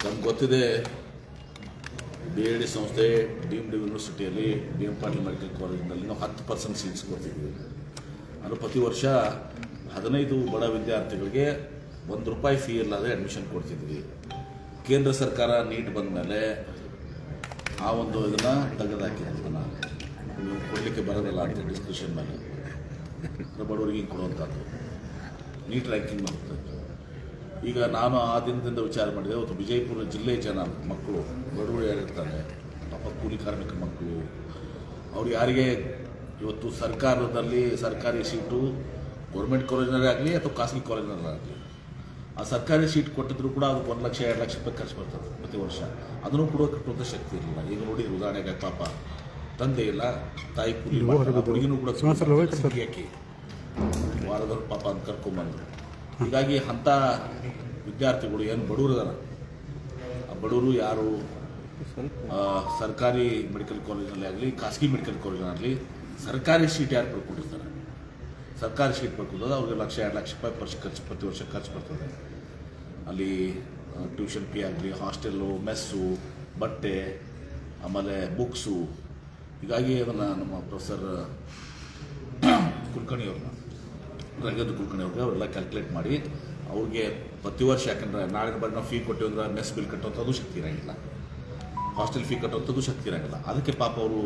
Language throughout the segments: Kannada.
ನಮ್ಗೆ ಗೊತ್ತಿದೆ BID ಸಂಸ್ಥೆ ಡೀಮ್ಡ್ ಯೂನಿವರ್ಸಿಟಿಯಲ್ಲಿ BM ಪಾಟೀಲ್ ಮೆಡಿಕಲ್ ಕಾಲೇಜಿನಲ್ಲಿ ನಾವು 10% ಸೀಟ್ಸ್ ಕೊಡ್ತಿದ್ವಿ. ಅದು ಪ್ರತಿ ವರ್ಷ 15 ಬಡ ವಿದ್ಯಾರ್ಥಿಗಳಿಗೆ ₹1 ಫೀ ಇಲ್ಲದೆ ಅಡ್ಮಿಷನ್ ಕೊಡ್ತಿದ್ವಿ. ಕೇಂದ್ರ ಸರ್ಕಾರ ನೀಟ್ ಬಂದ ಮೇಲೆ ಆ ಒಂದು ಇದನ್ನು ತೆಗೆದುಹಾಕಿದ್ದನ್ನು ನೀವು ಕೊಡಲಿಕ್ಕೆ ಬರೋದಿಲ್ಲ ಅಂತ ಡಿಸ್ಕಷನ್ ಮೇಲೆ ಬಡವರಿಗೆ ಕೊಡುವಂಥದ್ದು ನೀಟ್ ರ್ಯಾಂಕಿಂಗ್ ಮಾಡ್ತಾ ಇತ್ತು. ಈಗ ನಾನು ಆ ದಿನದಿಂದ ವಿಚಾರ ಮಾಡಿದೆ, ಅವತ್ತು ವಿಜಯಪುರ ಜಿಲ್ಲೆ ಜನ ಮಕ್ಕಳು ಬಡವರು ಯಾರಿರ್ತಾರೆ, ಪಾಪ ಕೂಲಿ ಕಾರ್ಮಿಕ ಮಕ್ಕಳು, ಅವ್ರು ಯಾರಿಗೆ ಇವತ್ತು ಸರ್ಕಾರದಲ್ಲಿ ಸರ್ಕಾರಿ ಸೀಟು ಗೌರ್ಮೆಂಟ್ ಕಾಲೇಜ್ನಲ್ಲೇ ಆಗಲಿ ಅಥವಾ ಖಾಸಗಿ ಕಾಲೇಜ್ನಲ್ಲೇ ಆಗಲಿ, ಆ ಸರ್ಕಾರಿ ಸೀಟ್ ಕೊಟ್ಟಿದ್ರು ಕೂಡ ಅದಕ್ಕೆ 1 ಲಕ್ಷ 2 ಲಕ್ಷ ರೂಪಾಯಿ ಖರ್ಚು ಬರ್ತದೆ ಪ್ರತಿ ವರ್ಷ. ಅದನ್ನು ಕೂಡ ಕಟ್ಟುವಂಥ ಶಕ್ತಿ ಇರಲಿಲ್ಲ. ಈಗ ನೋಡಿದ್ರೆ ಉದಾಹರಣೆಗೆ ಪಾಪ ತಂದೆ ಇಲ್ಲ, ತಾಯಿ ಕೂಲಿ ಹುಡುಗಿನೂ ಕೂಡ ಹಾಕಿ ವಾರದಲ್ಲಿ ಪಾಪ ಅಂತ ಕರ್ಕೊಂಬಂದರು. ಹೀಗಾಗಿ ಅಂಥ ವಿದ್ಯಾರ್ಥಿಗಳು ಏನು ಬಡವರು ಇದಾರೆ, ಆ ಬಡವರು ಯಾರು ಸರ್ಕಾರಿ ಮೆಡಿಕಲ್ ಕಾಲೇಜಿನಲ್ಲಿ ಆಗಲಿ ಖಾಸಗಿ ಮೆಡಿಕಲ್ ಕಾಲೇಜಿನಲ್ಲಿ ಸರ್ಕಾರಿ ಸೀಟ್ ಯಾರು ಪಡ್ಕೊಂಡಿರ್ತಾರೆ, ಸರ್ಕಾರಿ ಸೀಟ್ ಪಡ್ಕೋದು ಅವ್ರಿಗೆ 1 ಲಕ್ಷ 2 ಲಕ್ಷ ರೂಪಾಯಿ ಖರ್ಚು ಪ್ರತಿ ವರ್ಷ ಖರ್ಚು ಬರ್ತದೆ. ಅಲ್ಲಿ ಟ್ಯೂಷನ್ ಫೀ ಆಗಲಿ, ಹಾಸ್ಟೆಲ್ಲು, ಮೆಸ್ಸು, ಬಟ್ಟೆ, ಆಮೇಲೆ ಬುಕ್ಸು. ಹೀಗಾಗಿ ಅದನ್ನು ನಮ್ಮ ಪ್ರೊಫೆಸರ್ ಕುಲಕರ್ಣಿಯವ್ರನ್ನ ರಂಗದ ಕುಲಕರ್ಣಿಯವ್ರಿಗೆ ಅವರೆಲ್ಲ ಕ್ಯಾಲ್ಕುಲೇಟ್ ಮಾಡಿ ಅವ್ರಿಗೆ ಪ್ರತಿ ವರ್ಷ, ಯಾಕಂದರೆ ನಾಳಿನ ಬರೀ ನಾವು ಫೀ ಕೊಟ್ಟಿವಿ ಅಂದ್ರೆ ಮೆಸ್ ಬಿಲ್ ಕಟ್ಟುವಂಥದ್ದು ಶಕ್ತಿ ಇರೋಂಗಿಲ್ಲ, ಹಾಸ್ಟೆಲ್ ಫೀ ಕಟ್ಟುವಂಥದ್ದು ಶಕ್ತಿ ಇರೋಂಗಿಲ್ಲ. ಅದಕ್ಕೆ ಪಾಪ ಅವರು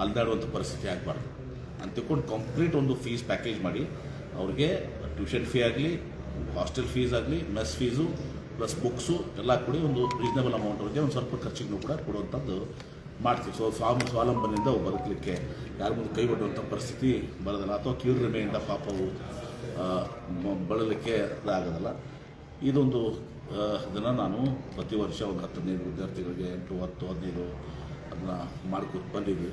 ಅಲ್ದಾಡುವಂಥ ಪರಿಸ್ಥಿತಿ ಆಗಬಾರ್ದು ಅಂತ ತಿಳ್ಕೊಂಡು ಕಂಪ್ಲೀಟ್ ಒಂದು ಫೀಸ್ ಪ್ಯಾಕೇಜ್ ಮಾಡಿ ಅವ್ರಿಗೆ ಟ್ಯೂಷನ್ ಫೀ ಆಗಲಿ, ಹಾಸ್ಟೆಲ್ ಫೀಸ್ ಆಗಲಿ, ಮೆಸ್ ಫೀಸು ಪ್ಲಸ್ ಬುಕ್ಸು ಎಲ್ಲ ಕೊಡಿ ಒಂದು ರೀಸನಬಲ್ ಅಮೌಂಟ್ ಅವ್ರಿಗೆ ಒಂದು ಸ್ವಲ್ಪ ಖರ್ಚಿಗೂ ಕೂಡ ಕೊಡುವಂಥದ್ದು ಮಾಡ್ತೀವಿ. ಸ್ವಾವಲಂಬನೆಯಿಂದ ಬದುಕಲಿಕ್ಕೆ ಯಾರ ಮುಂದೆ ಕೈ ಒಡ್ಡುವಂಥ ಪರಿಸ್ಥಿತಿ ಬರೋದಿಲ್ಲ, ಅಥವಾ ಕೀಳ್ರಿಮೆಯಿಂದ ಪಾಪವು ಬಳಲಿಕ್ಕೆ ಆಗೋದಿಲ್ಲ. ಇದೊಂದು ಇದನ್ನು ನಾನು ಪ್ರತಿ ವರ್ಷ ಒಂದು 10-15 ವಿದ್ಯಾರ್ಥಿಗಳಿಗೆ 8, 10, 15 ಅದನ್ನು ಮಾಡ್ಕೊತ ಬಂದಿದ್ವಿ.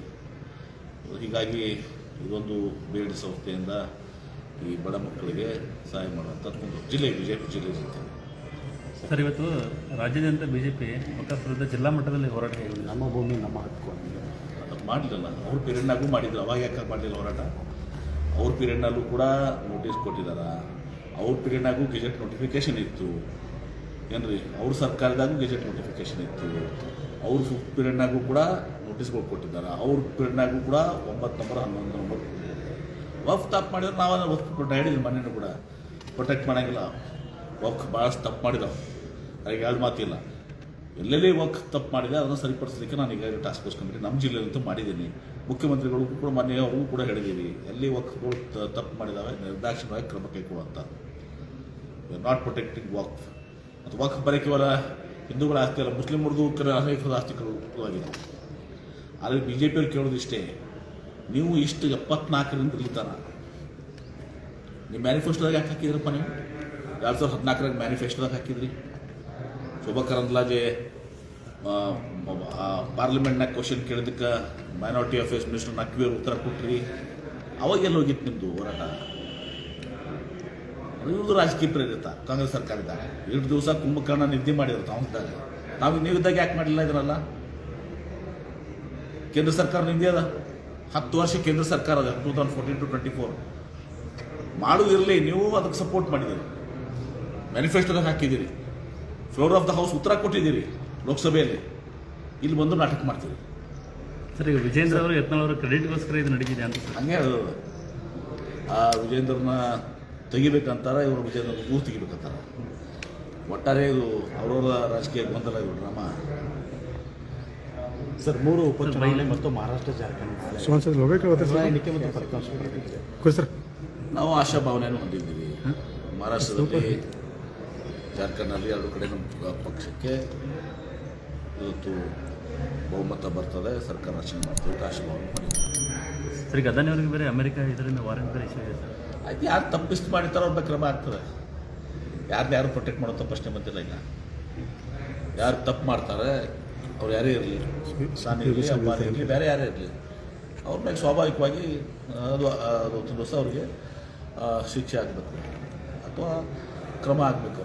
ಹೀಗಾಗಿ ಇದೊಂದು BID ಸಂಸ್ಥೆಯಿಂದ ಈ ಬಡ ಮಕ್ಕಳಿಗೆ ಸಹಾಯ ಮಾಡುವಂಥ ಒಂದು ಜಿಲ್ಲೆ ವಿಜಯಪುರ ಜಿಲ್ಲೆ ಇರುತ್ತೆ. ಸರ್, ಇವತ್ತು ರಾಜ್ಯಾದ್ಯಂತ BJP ವಕ್ಫ್ ವಿರುದ್ಧ ಜಿಲ್ಲಾ ಮಟ್ಟದಲ್ಲಿ ಹೋರಾಟ ಇದೆ. ನಮ್ಮ ಭೂಮಿ ನಮ್ಮ ಹಕ್ಕು ಅದು ಮಾಡಲಿಲ್ಲ. ಅವ್ರ ಪೀರಿಯಡ್ನಾಗೂ ಮಾಡಿದ್ರು, ಅವಾಗ ಯಾಕೆ ಮಾಡಲಿಲ್ಲ ಹೋರಾಟ? ಅವ್ರ ಪೀರಿಯಡ್ನಲ್ಲೂ ಕೂಡ ನೋಟಿಸ್ ಕೊಟ್ಟಿದ್ದಾರೆ, ಅವ್ರ ಪೀರಿಯಡ್ನಾಗೂ ಗೆಜೆಟ್ ನೋಟಿಫಿಕೇಷನ್ ಇತ್ತು ಏನ್ರಿ, ಅವ್ರ ಸರ್ಕಾರದಾಗೂ ಗೆಜೆಟ್ ನೋಟಿಫಿಕೇಷನ್ ಇತ್ತು, ಅವ್ರ ಪೀರಿಯಡ್ನಾಗೂ ಕೂಡ ನೋಟಿಸ್ಗಳು ಕೊಟ್ಟಿದ್ದಾರೆ, ಅವ್ರ ಪೀರಿಯಡ್ನಾಗೂ ಕೂಡ 9 ನಂಬರ್ 11 ನಂಬರ್ ವಫ್ ತಪ್ಪು ಮಾಡಿದ್ರೆ ನಾವು ಅದನ್ನು ವಫ್ ಹೇಳಿದ್ವಿ. ಮನೇನು ಕೂಡ ಪ್ರೊಟೆಕ್ಟ್ ಮಾಡೋಂಗಿಲ್ಲ. ವಫ್ ಭಾಳಷ್ಟು ತಪ್ಪು ಮಾಡಿದಾವೆ, ಅದಕ್ಕೆ 2 ಮಾತಿಲ್ಲ. ಎಲ್ಲೆಲ್ಲಿ ವಫ್ ತಪ್ಪು ಮಾಡಿದೆ ಅದನ್ನು ಸರಿಪಡಿಸಲಿಕ್ಕೆ ನಾನು ಈಗಾಗಲೇ ಟಾಸ್ಕ್ ಫೋರ್ಸ್ ಕಮಿಟಿ ನಮ್ಮ ಜಿಲ್ಲೆಯಲ್ಲಂತೂ ಮಾಡಿದ್ದೀನಿ. ಮುಖ್ಯಮಂತ್ರಿಗಳು ಕೂಡ ಮೊನ್ನೆ ಅವ್ರಿಗೂ ಕೂಡ ಹೇಳಿದ್ದೀವಿ, ಎಲ್ಲಿ ವಫ್ಗಳು ತಪ್ಪು ಮಾಡಿದ್ದಾವೆ ನಿರ್ದಾಕ್ಷಿಣ್ಯವಾಗಿ ಕ್ರಮ ಕೈಗೊಳ್ಳುವಂಥ. Not protecting Waqf. ಮತ್ತು ವಫ್ ಬರೀ ಕೇವಲ ಹಿಂದೂಗಳ ಆಸ್ತಿ ಅಲ್ಲ, ಮುಸ್ಲಿಮರದು ಅನೇಕರ ಆಸ್ತಿಗಳು ಆಗಿದೆ. ಆದರೆ BJP ಅವ್ರು ಕೇಳೋದಿಷ್ಟೇ, ನೀವು ಇಷ್ಟು 74ರಿಂದ ಇಲ್ಲಿತಾನ ನಿಮ್ಮ ಮ್ಯಾನಿಫೆಸ್ಟೋದಾಗ ಯಾಕೆ ಹಾಕಿದ್ರಪ್ಪ? ನೀವು 2014 ಮ್ಯಾನಿಫೆಸ್ಟೋದಾಗ ಹಾಕಿದ್ರಿ. ಶೋಭಾ ಕರಂದ್ಲಾಜೆ ಪಾರ್ಲಿಮೆಂಟ್ನಾಗ ಕ್ವಶನ್ ಕೇಳಿದ್ದಕ್ಕೆ ಮೈನಾರಿಟಿ ಅಫೇರ್ಸ್ ಮಿನಿಸ್ಟರ್ ನಕ್ವಿಯವ್ರು ಉತ್ತರ ಕೊಟ್ರಿ. ಅವಾಗ ಎಲ್ಲಿ ಹೋಗಿತ್ತು ನಿಮ್ಮದು ಹೋರಾಟ? ಇವ್ರದ್ದು ರಾಜಕೀಯ ಪ್ರೇರಿತ ಕಾಂಗ್ರೆಸ್ ಸರ್ಕಾರದಾಗ 2 ದಿವಸ ಕುಂಭಕರ್ಣ ನಿದ್ದೆ ಮಾಡಿದ್ರು ತಾವಿದ್ದಾಗ. ನೀವಿದ್ದಾಗ ಯಾಕೆ ಮಾಡಲಿಲ್ಲ ಇದರಲ್ಲ? ಕೇಂದ್ರ ಸರ್ಕಾರ ನಿಂದೆ ಅದ, 10 ವರ್ಷ ಕೇಂದ್ರ ಸರ್ಕಾರ ಅದ, 2014 to 24 ಮಾಡೋದಿರಲಿ. ನೀವು ಅದಕ್ಕೆ ಸಪೋರ್ಟ್ ಮಾಡಿದ್ದೀರಿ, ಮ್ಯಾನಿಫೆಸ್ಟೋದಾಗ ಹಾಕಿದ್ದೀರಿ, ಫ್ಲೋರ್ ಆಫ್ ದ ಹೌಸ್ ಉತ್ತರ ಕೊಟ್ಟಿದ್ದೀರಿ ಲೋಕಸಭೆಯಲ್ಲಿ. ಇಲ್ಲಿ ಬಂದು ನಾಟಕ ಮಾಡ್ತೀರಿ. ಸರ್, ಈಗ ವಿಜೇಂದ್ರ ಅವರು ಯತ್ನಾಳ್ ಅವರ ಕ್ರೆಡಿಟ್ಗೋಸ್ಕರ ಇದು ನಡೀತಿದೆ ಅಂತ ಹಂಗೆ ಹೇಳೋದು. ಆ ವಿಜೇಂದ್ರನ ತೆಗಿಬೇಕಂತಾರೆ, ಇವರು ವಿಜೇಂದ್ರ ಊರು ತೆಗಿಬೇಕಂತಾರೆ. ಒಟ್ಟಾರೆ ಇದು ಅವರವರ ರಾಜಕೀಯ ಗೊಂದಲ ಇವರು ಡ್ರಾಮಾ. ಸರ್, 3 ಉಪಚುನಾವಣೆ ಮತ್ತು ಮಹಾರಾಷ್ಟ್ರ ಜಾರ್ಖಂಡ್ ಎನ್ನಿಕೆ ಮತ್ತು ಫಲಿತಾಂಶ ಸರ್, ನಾವು ಆಶಾಭಾವನೆಯನ್ನು ಹೊಂದಿದ್ದೀವಿ. ಮಹಾರಾಷ್ಟ್ರದಲ್ಲಿ, ಜಾರ್ಖಂಡ್ನಲ್ಲಿ 2 ಕಡೆ ನಮ್ಮ ಪಕ್ಷಕ್ಕೆ ಇವತ್ತು ಬಹುಮತ ಬರ್ತದೆ, ಸರ್ಕಾರ ರಚನೆ ಮಾಡ್ತೀವಿ ಅಂತ ಆಶಾಭಾವನೆ ಹೊಂದಿದ್ದೀವಿ. ಸರ್, ಈಗ ಅದಾನಿಯವರಿಗೆ ಬೇರೆ ಅಮೆರಿಕ ಇದರಿಂದ ವಾರಂಟ್ ಬೇರೆ ಇಶ್ಯೂ ಇದೆ ಸರ್. ಆಯ್ತು, ಯಾರು ತಪ್ಪಿಸ್ತು ಮಾಡಿತಾರೋ ಅವ್ರ ಕ್ರಮ ಆಗ್ತದೆ. ಯಾರು ಪ್ರೊಟೆಕ್ಟ್ ಮಾಡೋಂಥ ಪ್ರಶ್ನೆ ಬಂದಿಲ್ಲ. ಈಗ ಯಾರು ತಪ್ಪು ಮಾಡ್ತಾರೆ ಅವ್ರು ಯಾರೇ ಇರಲಿ, ಸಾನಿ ಇರಲಿ, ಅಂಬಾನಿ ಇರಲಿ, ಬೇರೆ ಯಾರೇ ಇರಲಿ, ಅವ್ರ ಮೇಲೆ ಸ್ವಾಭಾವಿಕವಾಗಿ ಅದು ದಿವಸ ಅವ್ರಿಗೆ ಶಿಕ್ಷೆ ಆಗಬೇಕು ಅಥವಾ ಕ್ರಮ ಆಗಬೇಕು.